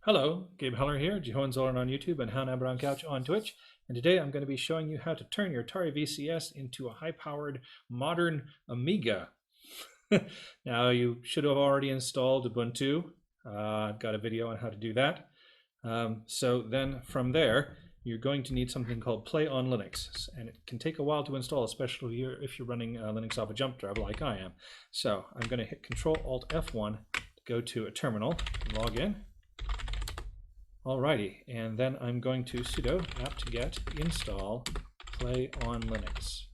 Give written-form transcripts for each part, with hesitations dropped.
Hello, Gabe Heller here, Hohenzollern on YouTube and Hound on Couch on Twitch. And today I'm going to be showing you how to turn your ATARI VCS into a high-powered modern Amiga. Now you should have already installed Ubuntu. I've got a video on how to do that. So then from there, you're going to need something called Play on Linux. And it can take a while to install, especially if you're running Linux off a jump drive like I am. So I'm going to hit Control-Alt-F1 to go to a terminal, log in. Alrighty, and then I'm going to sudo apt-get install play on Linux.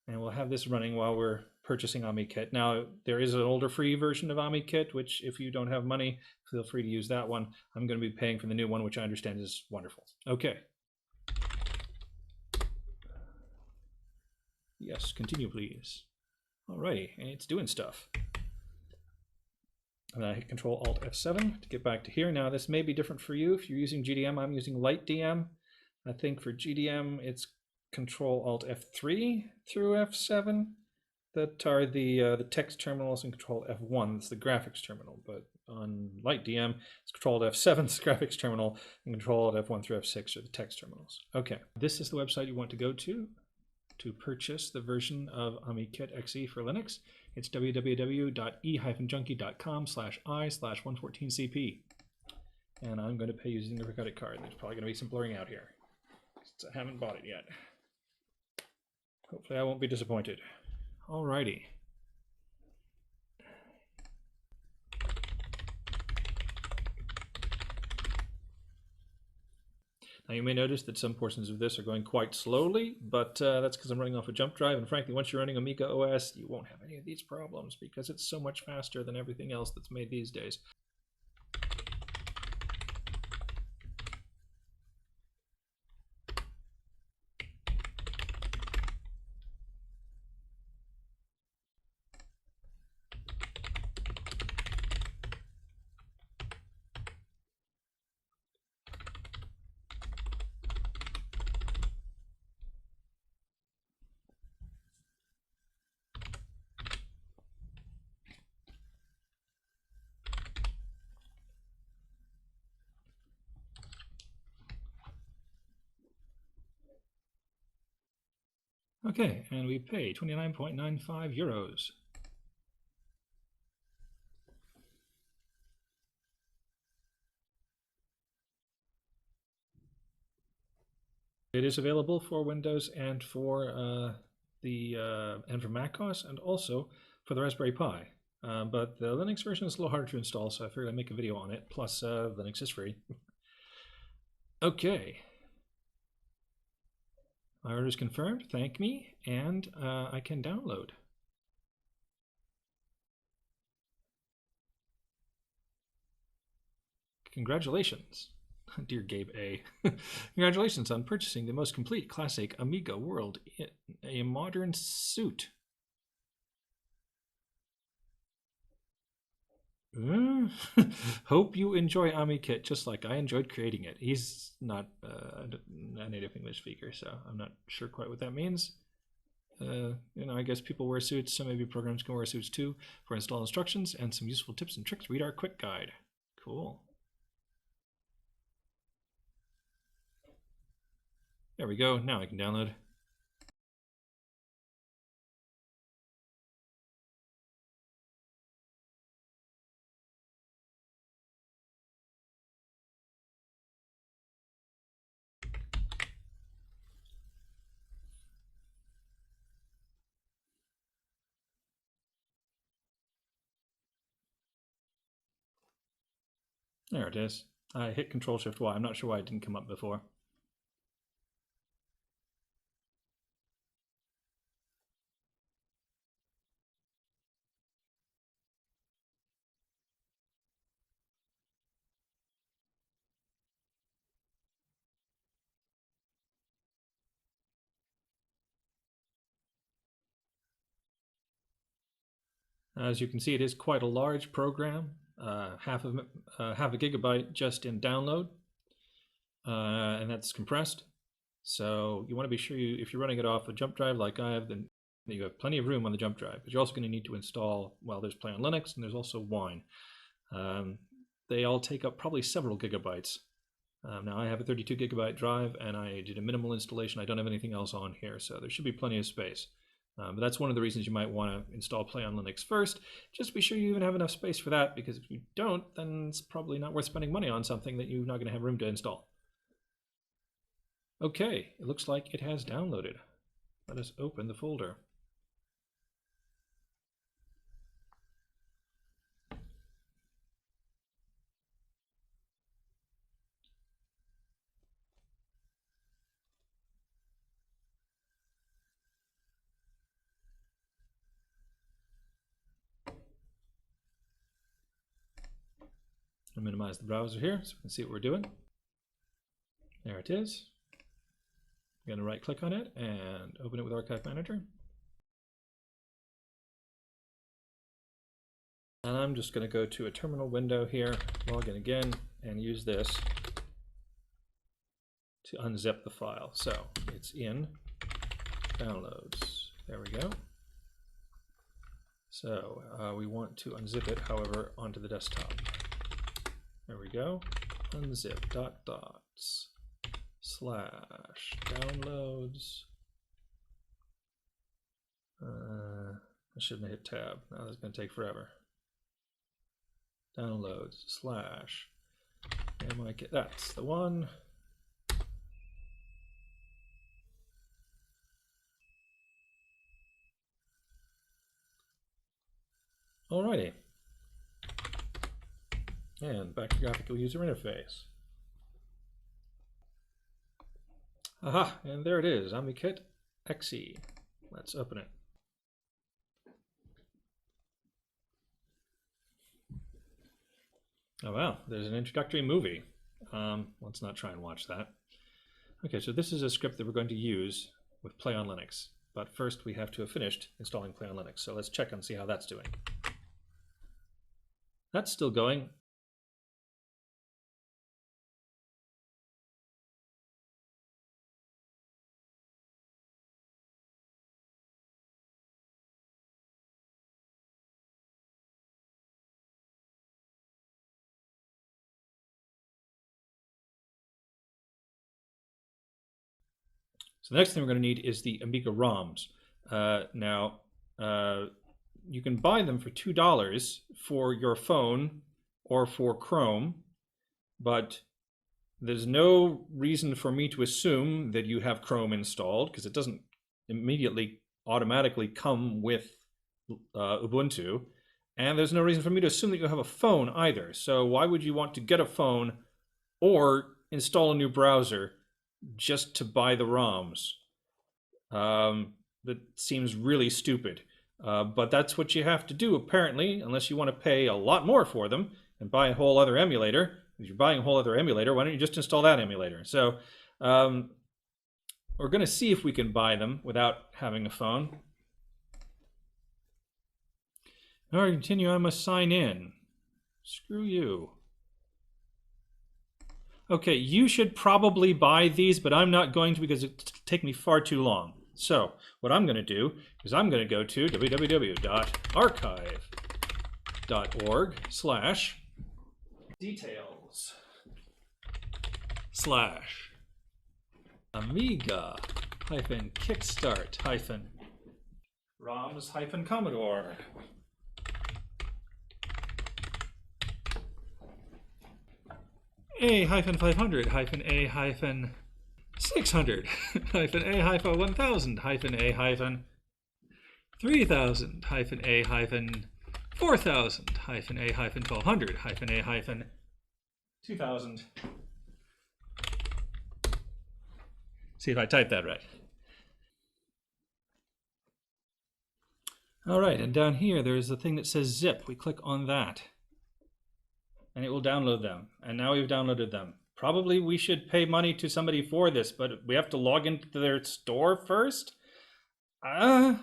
And we'll have this running while we're purchasing Amikit. Now, there is an older free version of Amikit, which if you don't have money, feel free to use that one. I'm going to be paying for the new one, which I understand is wonderful. Okay. Yes, continue please. Alrighty, and it's doing stuff. And I hit Control-Alt-F7 to get back to here. Now this may be different for you. If you're using GDM, I'm using LightDM. I think for GDM it's Control-Alt-F3 through F7 that are the text terminals, and Control-F1 that's the graphics terminal. But on LightDM it's Control-F7 is the graphics terminal, and Control-F1 through F6 are the text terminals. Okay, this is the website you want to go to purchase the version of Amikit XE for Linux. It's www.e-junkie.com/i/114cp. And I'm going to pay using a credit card. There's probably going to be some blurring out here since I haven't bought it yet. Hopefully I won't be disappointed. Alrighty. Now you may notice that some portions of this are going quite slowly, but that's because I'm running off a jump drive, and frankly, once you're running AmigaOS, you won't have any of these problems because it's so much faster than everything else that's made these days. Okay, and we pay 29.95 euros. It is available for Windows and for for macOS, and also for the Raspberry Pi. But the Linux version is a little harder to install, so I figured I'd make a video on it. Plus, Linux is free. Okay. My order is confirmed. Thank me, and I can download. Congratulations, dear Gabe A. Congratulations on purchasing the most complete classic Amiga world in a modern suit. Hope you enjoy Amikit just like I enjoyed creating it. He's not a native English speaker, so I'm not sure quite what that means. I guess people wear suits, so maybe programs can wear suits too. For install instructions and some useful tips and tricks, read our quick guide. Cool. There we go. Now I can download. There it is. I hit Control-Shift-Y. I'm not sure why it didn't come up before. As you can see, it is quite a large program, half a gigabyte just in download, and that's compressed. So you want to be sure if you're running it off a jump drive like I have, then you have plenty of room on the jump drive. But you're also going to need to install, well, there's Play on Linux and there's also Wine. they all take up probably several gigabytes. Now I have a 32 gigabyte drive and I did a minimal installation. I don't have anything else on here, so there should be plenty of space. But that's one of the reasons you might want to install Play on Linux first. Just be sure you even have enough space for that, because if you don't, then it's probably not worth spending money on something that you're not going to have room to install. Okay, it looks like it has downloaded. Let us open the folder. I'll minimize the browser here so we can see what we're doing. There it is. I'm going to right click on it and open it with Archive Manager. And I'm just going to go to a terminal window here, log in again, and use this to unzip the file. So it's in Downloads. There we go. So we want to unzip it, however, onto the desktop. There we go. Unzip /downloads. I shouldn't have hit tab. Now that's going to take forever. Downloads /Amikit. That's the one. Alrighty. And back to graphical user interface. Aha, and there it is, Amikit XE. Let's open it. Oh wow, there's an introductory movie. Let's not try and watch that. Okay, so this is a script that we're going to use with Play on Linux. But first we have to have finished installing Play on Linux. So let's check and see how that's doing. That's still going. So the next thing we're going to need is the Amiga ROMs. You can buy them for $2 for your phone or for Chrome, but there's no reason for me to assume that you have Chrome installed, because it doesn't immediately automatically come with Ubuntu, and there's no reason for me to assume that you have a phone either. So why would you want to get a phone or install a new browser just to buy the ROMs? That seems really stupid. But that's what you have to do, apparently, unless you want to pay a lot more for them and buy a whole other emulator. If you're buying a whole other emulator, why don't you just install that emulator? So we're going to see if we can buy them without having a phone. In order to continue, I must sign in. Screw you. Okay, you should probably buy these, but I'm not going to, because it'll take me far too long. So what I'm going to do is I'm going to go to www.archive.org/details/Amiga-kickstart-ROMs-Commodore. A-1000-A-1000-6000-A-1000-4000-A-1200-A-2000. See if I type that right. All right, and down here there's the thing that says zip. We click on that, and it will download them. And now we've downloaded them. Probably we should pay money to somebody for this, but we have to log into their store first? You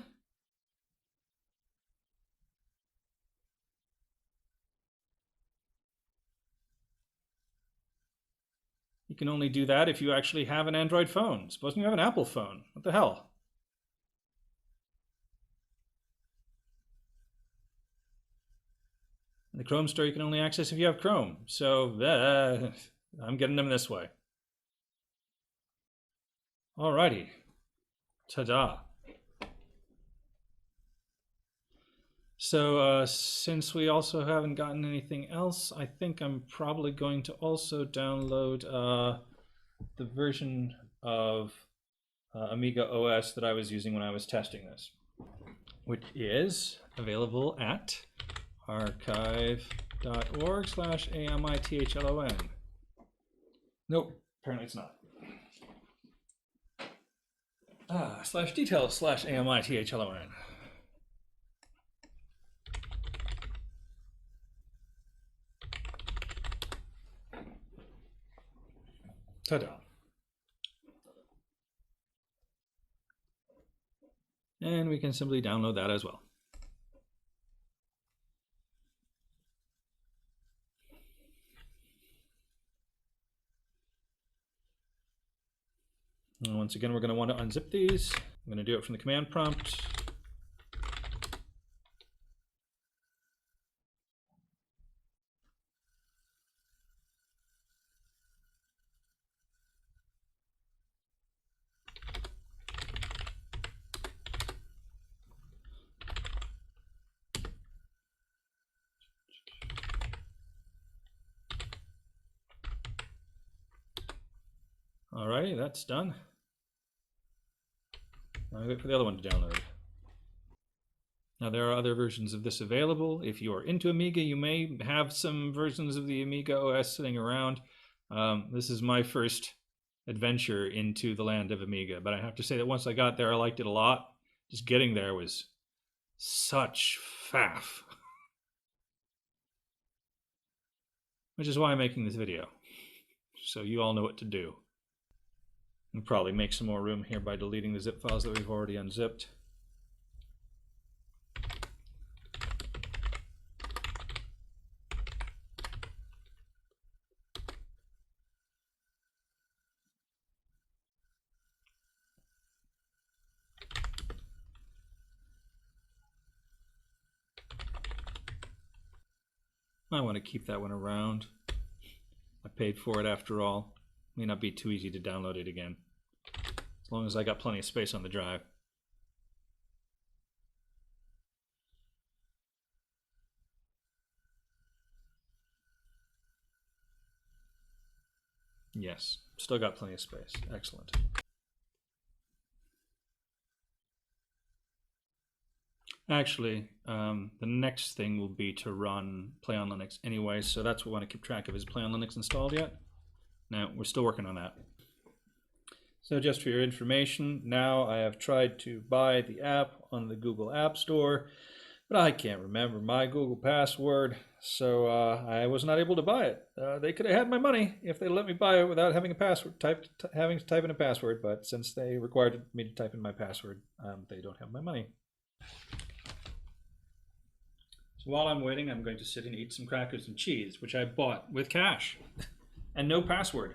can only do that if you actually have an Android phone. Supposing you have an Apple phone. What the hell? The Chrome store you can only access if you have Chrome. So I'm getting them this way. Alrighty. Ta-da. So since we also haven't gotten anything else, I think I'm probably going to also download the version of AmigaOS that I was using when I was testing this, which is available at archive.org/AMITHLON. Nope, apparently it's not. /details/AMITHLON. Ta-da. And we can simply download that as well. And once again, we're going to want to unzip these. I'm going to do it from the command prompt. Alrighty, that's done. Now we wait for the other one to download. Now there are other versions of this available. If you are into Amiga, you may have some versions of the AmigaOS sitting around. This is my first adventure into the land of Amiga, but I have to say that once I got there, I liked it a lot. Just getting there was such faff. Which is why I'm making this video, so you all know what to do. We'll probably make some more room here by deleting the zip files that we've already unzipped. I want to keep that one around. I paid for it after all. May not be too easy to download it again, as long as I got plenty of space on the drive. Yes, still got plenty of space. Excellent. Actually, the next thing will be to run Play on Linux anyway, so that's what we want to keep track of. Is Play on Linux installed yet? No, we're still working on that. So just for your information, now I have tried to buy the app on the Google App Store, but I can't remember my Google password, so I was not able to buy it. They could have had my money if they let me buy it without having a password, having to type in a password, but since they required me to type in my password, they don't have my money. So while I'm waiting, I'm going to sit and eat some crackers and cheese, which I bought with cash and no password.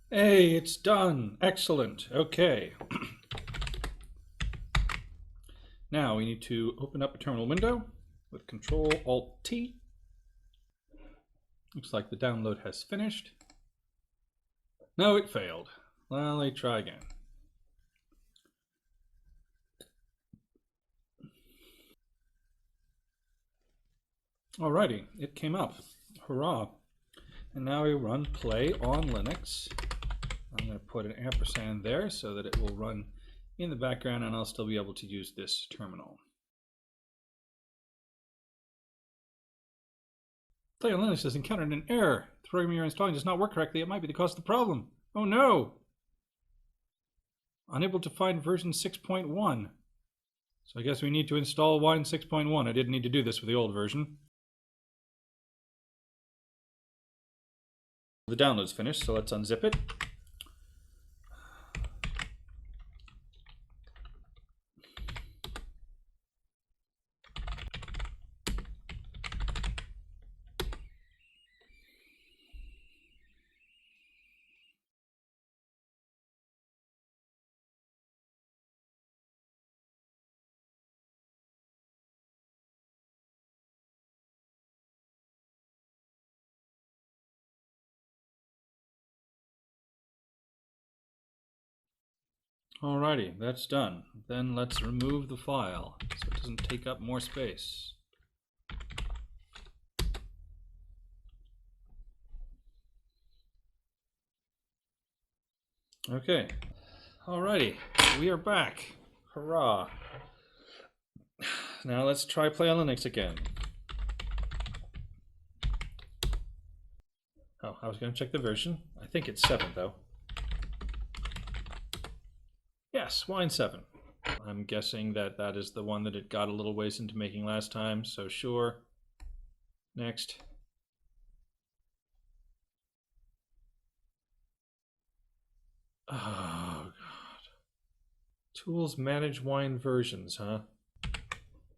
Hey, it's done. Excellent. Okay. Now we need to open up a terminal window with Control-Alt-T. Looks like the download has finished. No, it failed. Well, let's try again. Alrighty, it came up. Hurrah. And now we run Play on Linux. I'm going to put an ampersand there so that it will run in the background and I'll still be able to use this terminal. Play on Linux has encountered an error. The program you're installing does not work correctly. It might be the cause of the problem. Oh no! Unable to find version 6.1. So I guess we need to install Wine 6.1. I didn't need to do this with the old version. The download's finished, so let's unzip it. Alrighty, that's done. Then let's remove the file so it doesn't take up more space. Okay, alrighty, we are back. Hurrah. Now let's try Play on Linux again. Oh, I was going to check the version. I think it's 7 though. Yes, Wine 7. I'm guessing that that is the one that it got a little ways into making last time, so sure. Next. Oh, God. Tools, manage wine versions, huh?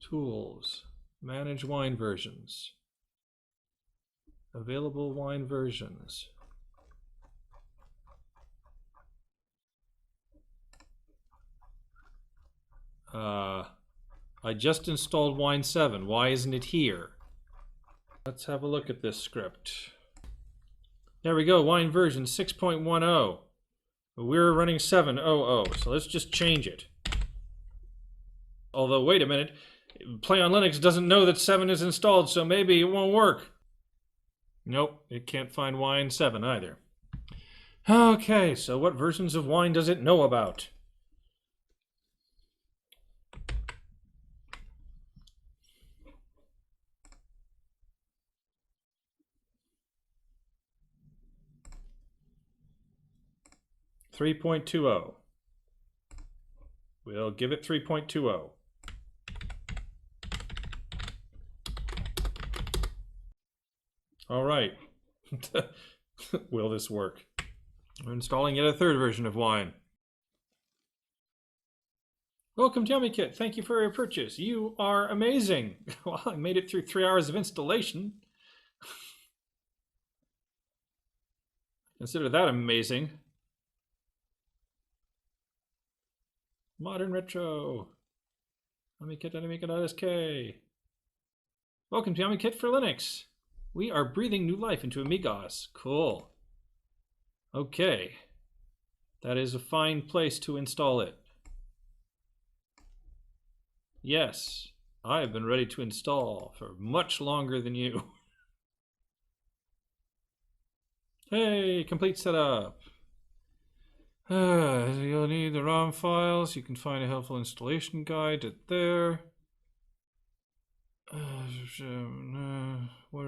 Tools, manage wine versions. Available wine versions. I just installed Wine 7. Why isn't it here? Let's have a look at this script. There we go, Wine version 6.10. We're running 7.00, so let's just change it. Although, wait a minute, Play on Linux doesn't know that 7 is installed, so maybe it won't work. Nope, it can't find Wine 7 either. Okay, so what versions of Wine does it know about? .20. We'll give it 3.20. All right. Will this work? We're installing yet a third version of Wine. Welcome to Amikit. Thank you for your purchase. You are amazing. Well, I made it through 3 hours of installation. Consider that amazing. Modern Retro. Amikit and Amiga.sk. Welcome to Amikit for Linux. We are breathing new life into AmigaOS. Cool. Okay. That is a fine place to install it. Yes, I have been ready to install for much longer than you. Hey, complete setup. You'll need the ROM files. You can find a helpful installation guide there. Where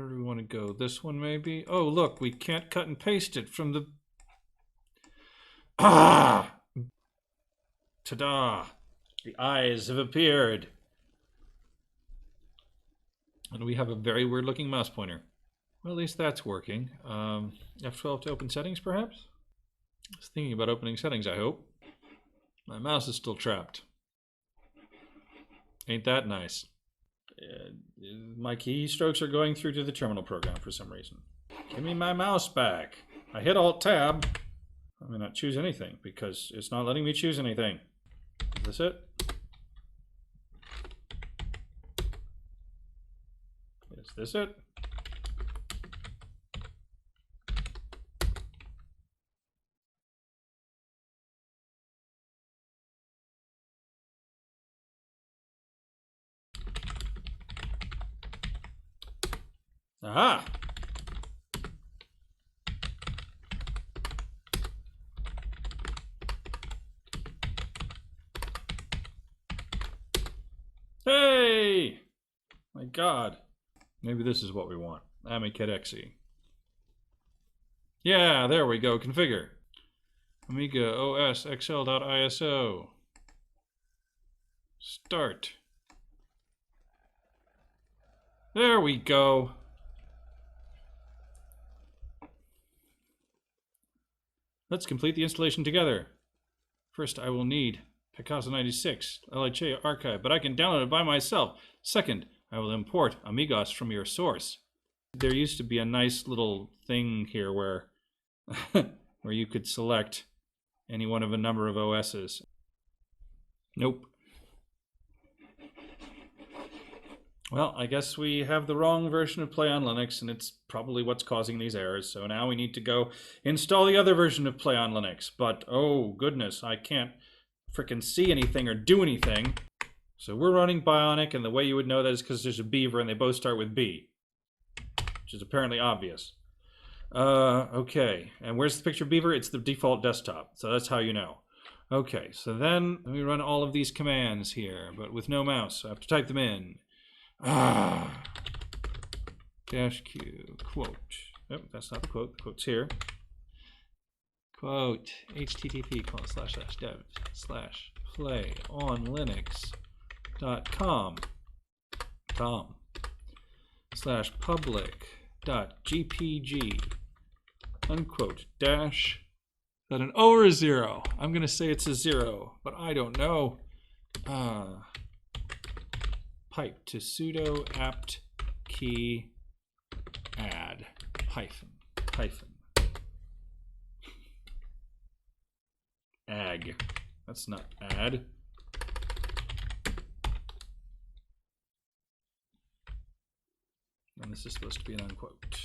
do we want to go? This one maybe? Oh, look, we can't cut and paste it from the... Ah! Ta-da! The eyes have appeared. And we have a very weird looking mouse pointer. Well, at least that's working. F12 to open settings, perhaps? I was thinking about opening settings, I hope. My mouse is still trapped. Ain't that nice? My keystrokes are going through to the terminal program for some reason. Give me my mouse back. I hit Alt-Tab. I may not choose anything because it's not letting me choose anything. Is this it? Is this it? Aha! Hey! My God. Maybe this is what we want. Amikit exe. Yeah, there we go. Configure. AmigaOS XL.iso. Start. There we go. Let's complete the installation together. First, I will need Picasso 96 LHA archive, but I can download it by myself. Second, I will import AmigaOS from your source. There used to be a nice little thing here where where you could select any one of a number of OSs. Nope. Well, I guess we have the wrong version of Play on Linux, and it's probably what's causing these errors. So now we need to go install the other version of Play on Linux. But, oh goodness, I can't frickin' see anything or do anything. So we're running Bionic, and the way you would know that is because there's a beaver and they both start with B, which is apparently obvious. Okay, and where's the picture of beaver? It's the default desktop, so that's how you know. Okay, so then we run all of these commands here, but with no mouse, so I have to type them in. Dash Q, quote. Oh, that's not the quote. The quote's here. Quote, http://dev/playonlinux.com/public.gpg unquote dash. Is that an O or a 0? I'm gonna say it's a 0, but I don't know. Pipe to sudo apt key add hyphen ag. That's not add. And this is supposed to be an unquote.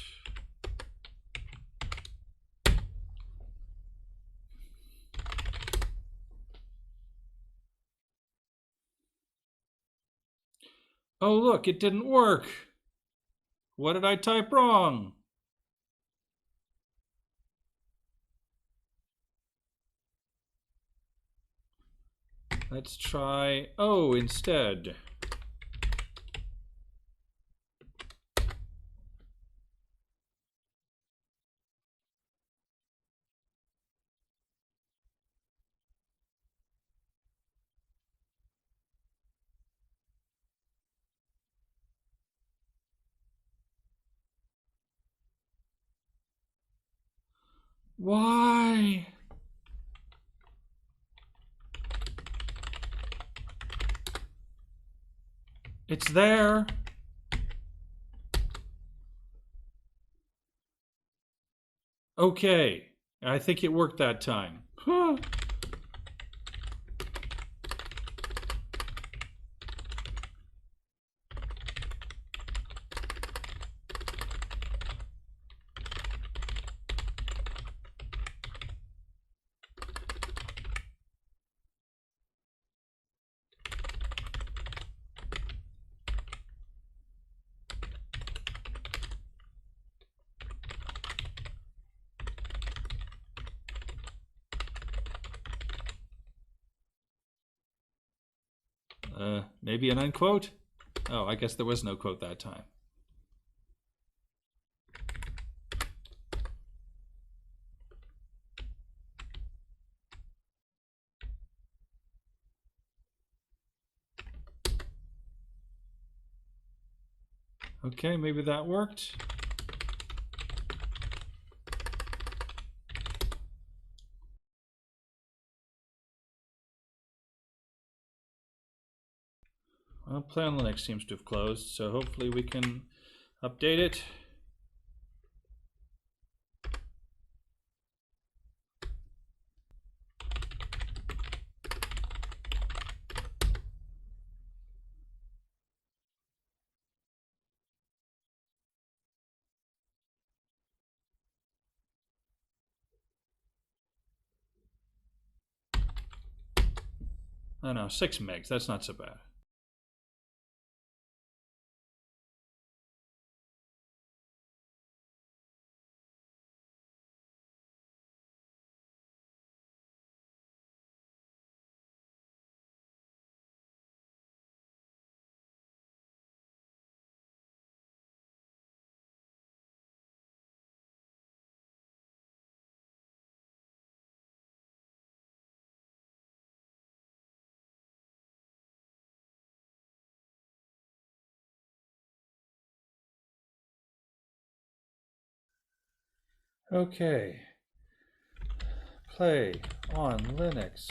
Oh, look, it didn't work. What did I type wrong? Let's try O instead. Why? It's there. Okay, I think it worked that time. Huh. Maybe an unquote? Oh, I guess there was no quote that time. Okay, maybe that worked. Well, Play on Linux seems to have closed, so hopefully we can update it. Oh no, 6 megs, that's not so bad. Okay. Play on Linux.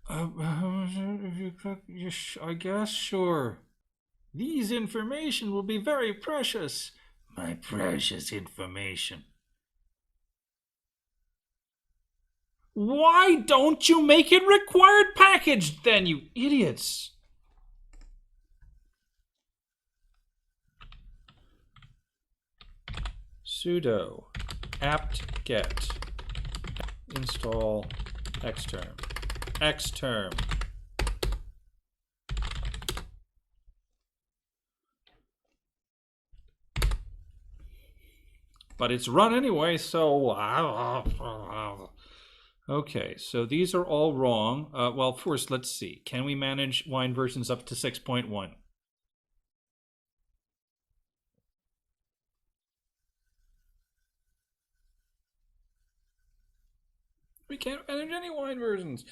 If you click, I guess, sure. These information will be very precious. My precious information. Why don't you make it required packaged then, you idiots? Sudo apt-get install xterm. Xterm. But it's run anyway, so... Okay, so these are all wrong. Well, first, let's see. Can we manage wine versions up to 6.1? We can't manage any wine versions.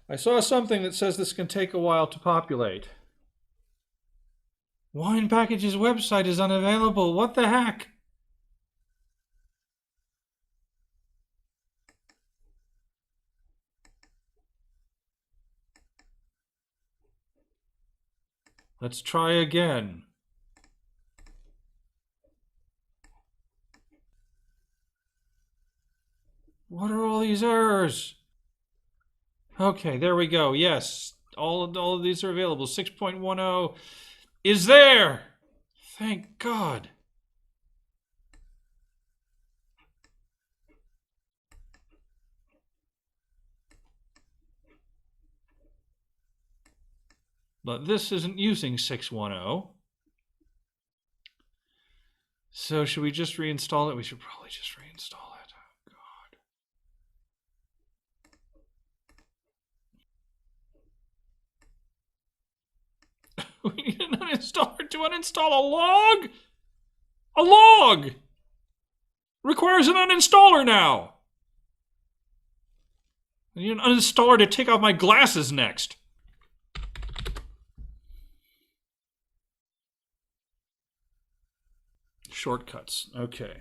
I saw something that says this can take a while to populate. Wine Package's website is unavailable. What the heck? Let's try again. What are all these errors? Okay, there we go. Yes, all of these are available. 6.10 is there. Thank God. But this isn't using 6.10. So should we just reinstall it? We should probably just reinstall it. Oh, God. We need an uninstaller to uninstall a log? A log! Requires an uninstaller now. I need an uninstaller to take off my glasses next. Shortcuts. Okay.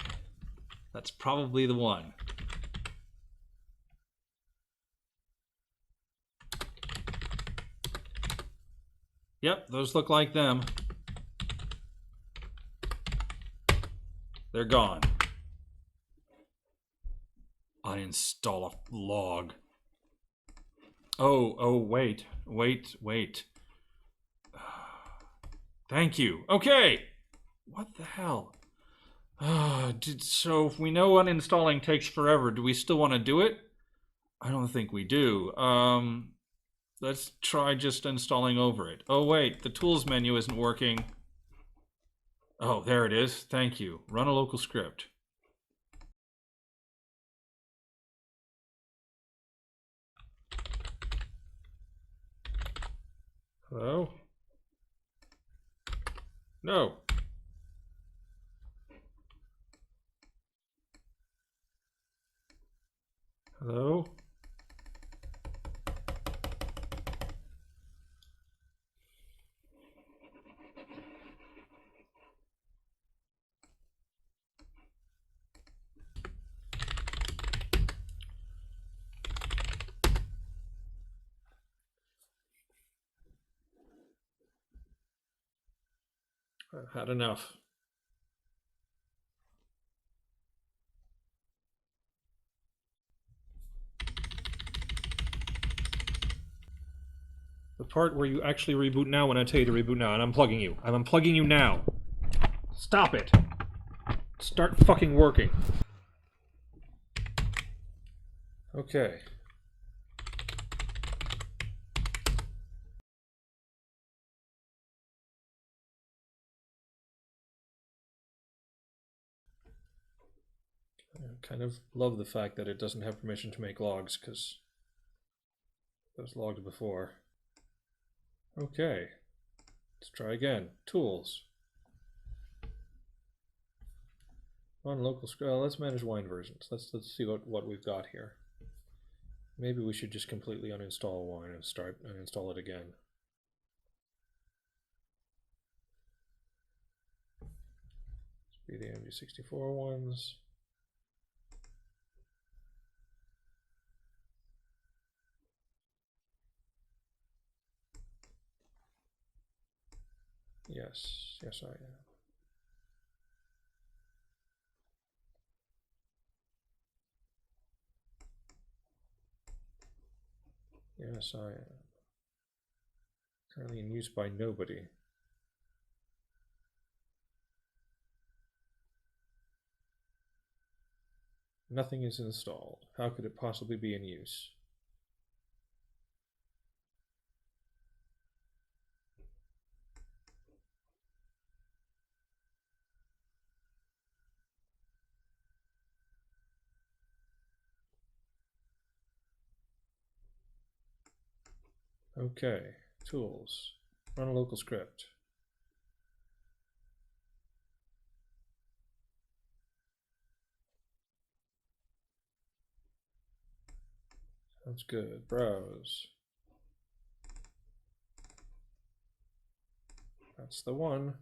That's probably the one. Yep, those look like them. They're gone. Uninstall a log. Oh, wait. Thank you. Okay. What the hell? So if we know uninstalling takes forever, do we still want to do it? I don't think we do. Let's try just installing over it. Oh wait, the tools menu isn't working. Oh, there it is. Thank you. Run a local script. Hello? No. Hello? I've had enough. The part where you actually reboot now when I tell you to reboot now, and I'm unplugging you. I'm unplugging you now. Stop it. Start fucking working. Okay. I kind of love the fact that it doesn't have permission to make logs, because it was logged before. Okay. Let's try again. Tools. On local scale, let's manage wine versions. Let's see what we've got here. Maybe we should just completely uninstall wine and start and install it again. Be the MG64 ones. Yes, yes I am. Yes I am. Currently in use by nobody. Nothing is installed. How could it possibly be in use? Okay, tools. Run a local script. Sounds good. Browse. That's the one.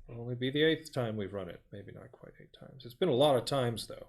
It'll only be the 8th time we've run it. Maybe not quite 8 times. It's been a lot of times though.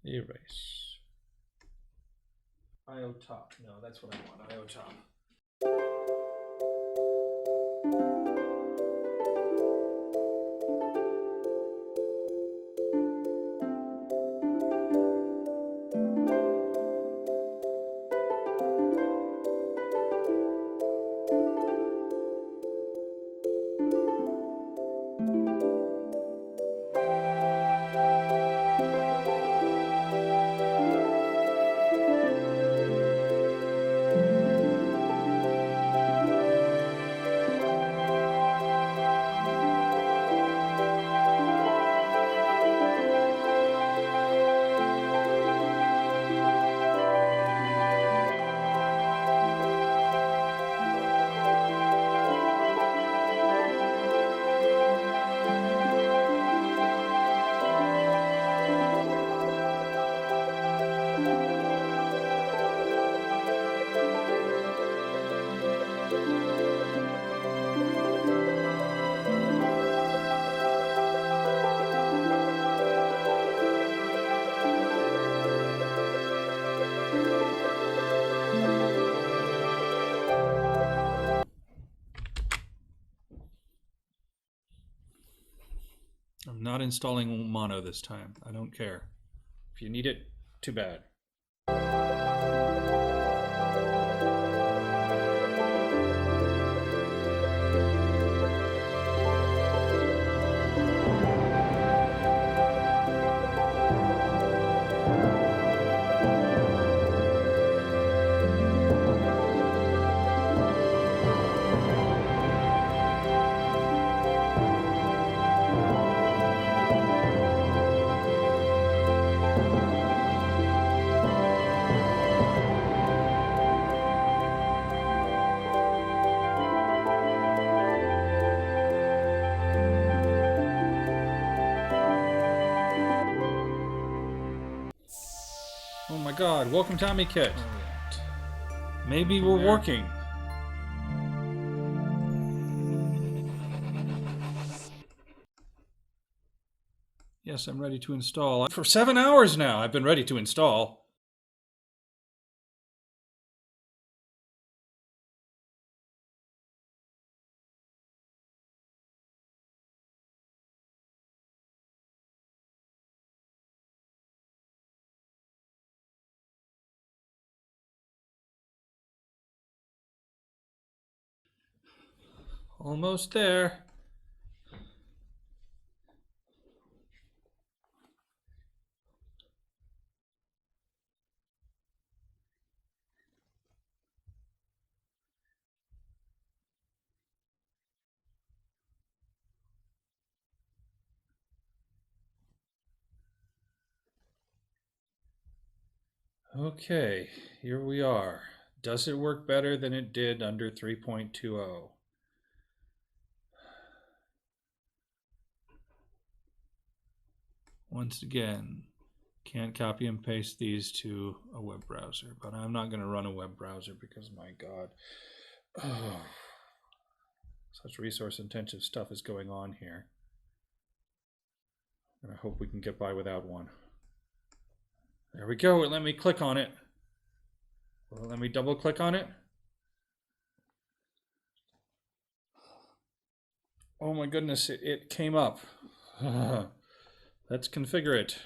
Erase. IO top. No, that's what I want. IO top. I'm not installing mono this time. I don't care. If you need it, too bad. Oh my god, welcome to Amikit. Alright. Maybe we're There. working. Yes, I'm ready to install. For 7 hours now, I've been ready to install. Almost there. Okay, here we are. Does it work better than it did under 3.20? Once again, can't copy and paste these to a web browser, but I'm not going to run a web browser because, my God, such resource intensive stuff is going on here. And I hope we can get by without one. There we go. Let me click on it. Well, let me double click on it. Oh my goodness, it came up. Let's configure it.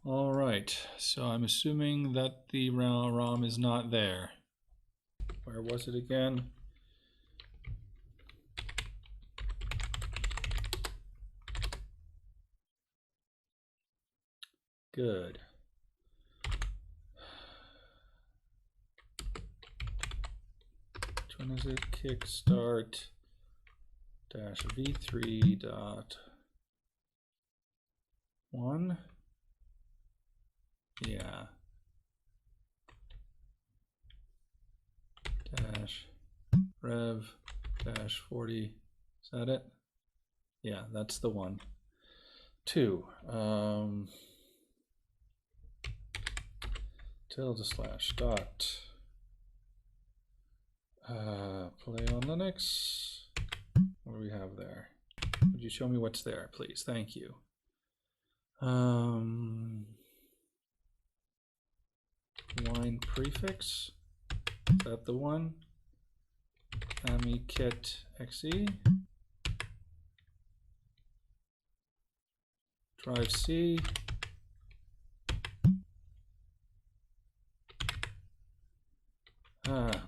All right, so I'm assuming that the ROM is not there. Where was it again? Good. Which one is it? Kickstart -v3.1. Yeah. -rev-40. Is that it? Yeah, that's the one. 2. // play on Linux. What do we have there? Would you show me what's there, please? Thank you. Line prefix. Is that the one? Amikit XE. Drive C.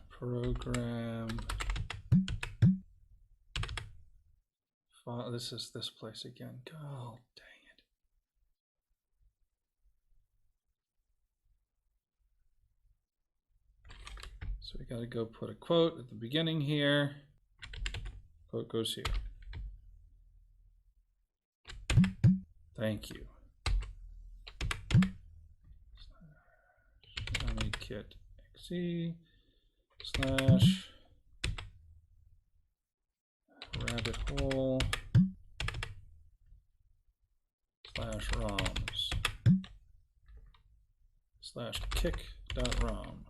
Program. File. This is this place again. Oh, dang it. So we got to go put a quote at the beginning here. Quote goes here. Thank you. Amikit XE / rabbit hole /roms /kick.rom.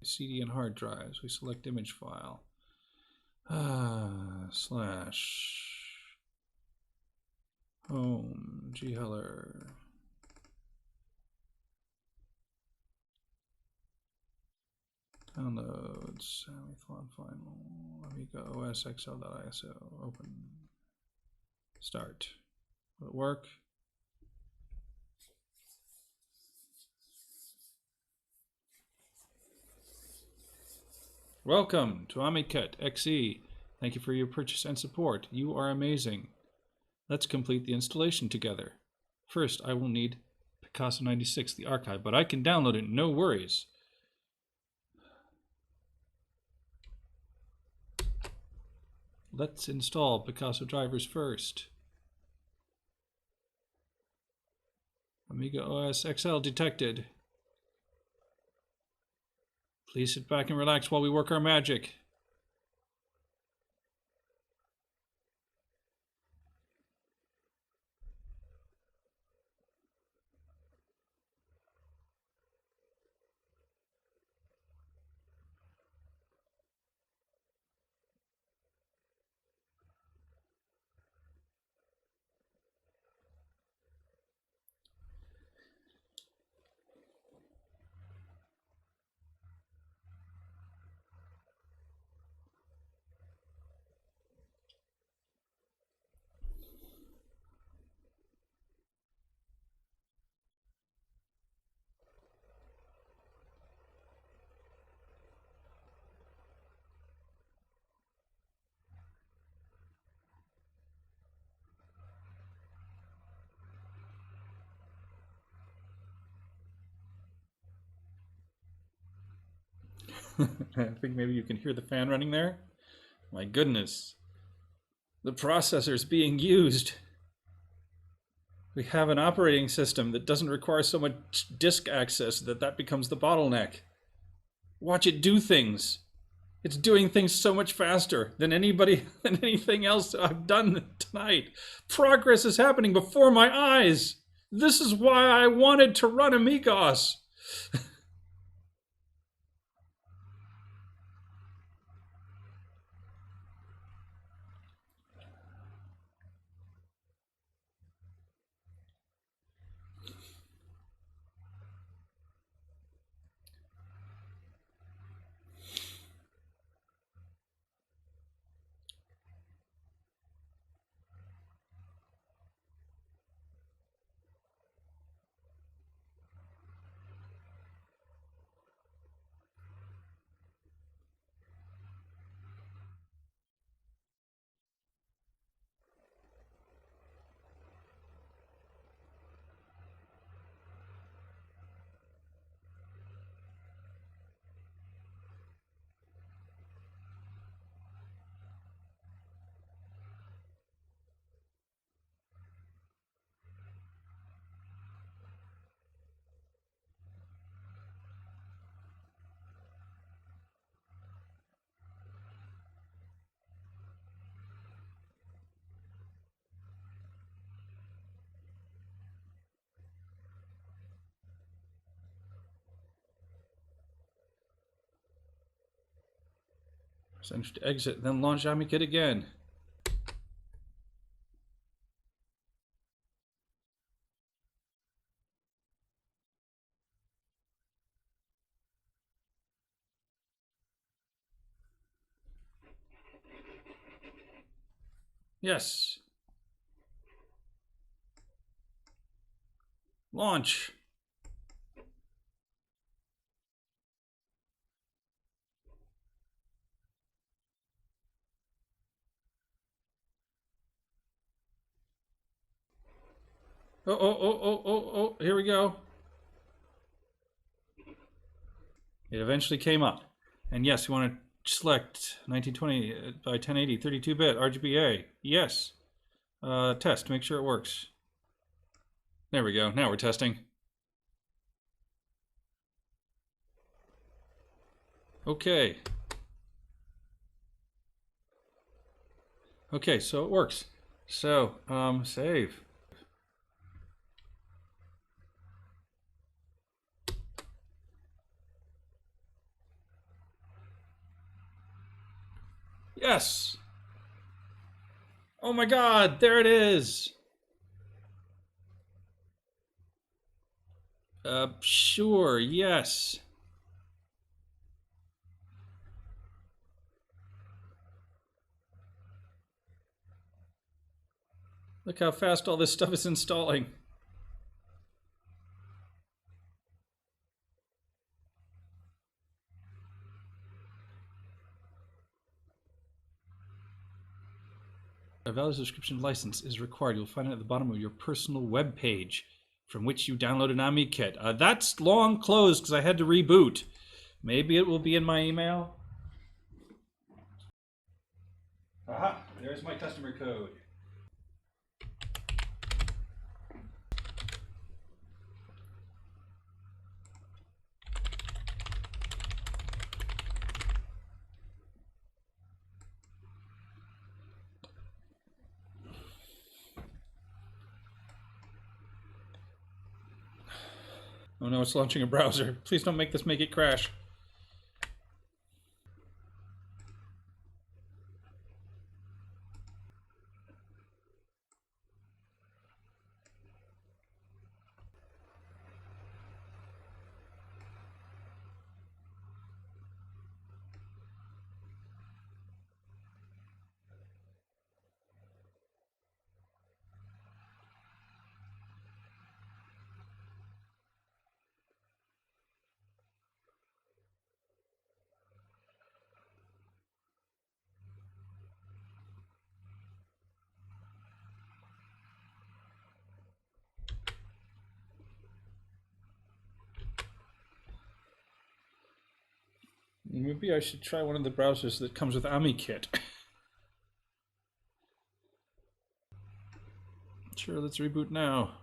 CD and hard drives. We select image file. /home gheller. Downloads, final, AmigaOS XL.iso, open, start. Will it work? Welcome to Amikit XE. Thank you for your purchase and support. You are amazing. Let's complete the installation together. First, I will need Picasso 96, the archive, but I can download it, no worries. Let's install Picasso drivers first. AmigaOS XL detected. Please sit back and relax while we work our magic. I think maybe you can hear the fan running there. My goodness. The processor's being used. We have an operating system that doesn't require so much disk access that becomes the bottleneck. Watch it do things. It's doing things so much faster than anything else I've done tonight. Progress is happening before my eyes. This is why I wanted to run AmigaOS. Send to exit, then launch Amikit again. Yes. Launch. Oh, here we go. It eventually came up. And yes, you want to select 1920 by 1080 32-bit RGBA. Yes. Test, make sure it works. There we go. Now we're testing. Okay. Okay, so it works. So, save. Yes! Oh my god, there it is! Sure, yes. Look how fast all this stuff is installing. A valid subscription license is required. You'll find it at the bottom of your personal web page from which you download an Amikit. That's long closed because I had to reboot. Maybe it will be in my email. Aha, there's my customer code. Oh no, it's launching a browser. Please don't make it crash. Maybe I should try one of the browsers that comes with Amikit. Sure, let's reboot now.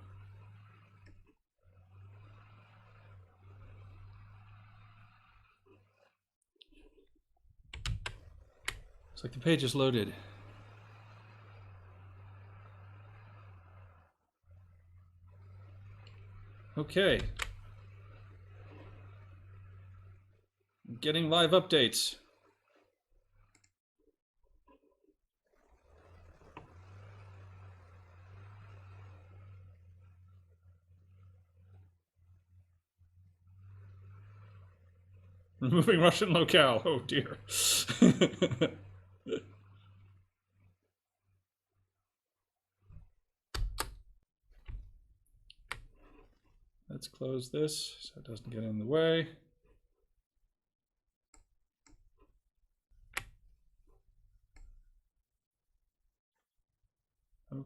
Looks like the page is loaded. Okay. Getting live updates. Removing Russian locale. Oh dear. Let's close this so it doesn't get in the way.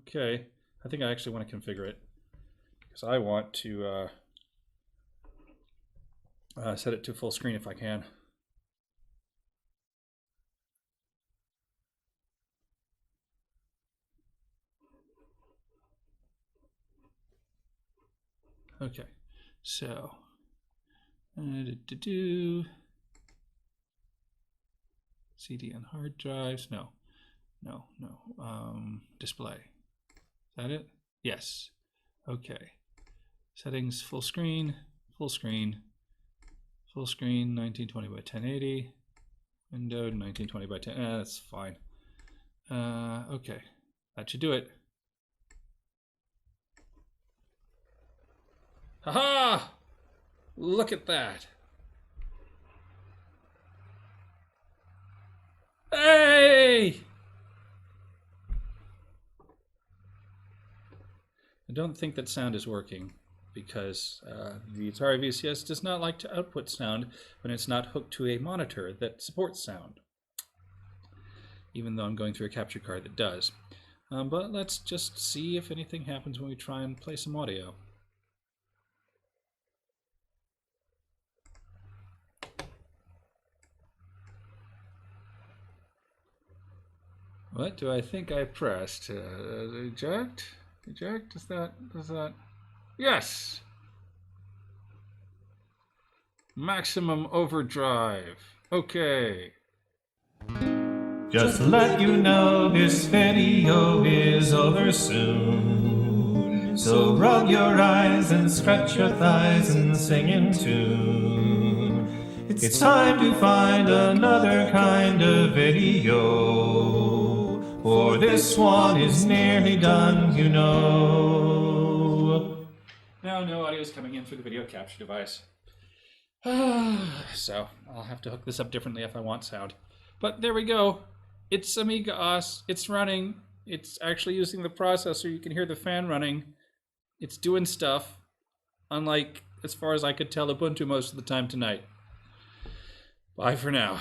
Okay, I think I actually want to configure it because I want to set it to full screen if I can. Okay, so CD on hard drives. No. Display. Is that it? Yes. Okay. Settings: full screen, 1920 by 1080. Window 1920 by 10. That's fine. Okay, that should do it. Haha! Look at that. Hey! I don't think that sound is working because the ATARI VCS does not like to output sound when it's not hooked to a monitor that supports sound, even though I'm going through a capture card that does. But let's just see if anything happens when we try and play some audio. What do I think I pressed? Eject? Eject? Does that? Yes! Maximum overdrive. Okay. Just to let you know, this video is over soon. So rub your eyes and scratch your thighs and sing in tune. It's time to find another kind of video, for this one is nearly done, you know. Now no audio is coming in through the video capture device. So I'll have to hook this up differently if I want sound. But there we go. It's AmigaOS. It's running. It's actually using the processor. You can hear the fan running. It's doing stuff. Unlike, as far as I could tell, Ubuntu most of the time tonight. Bye for now.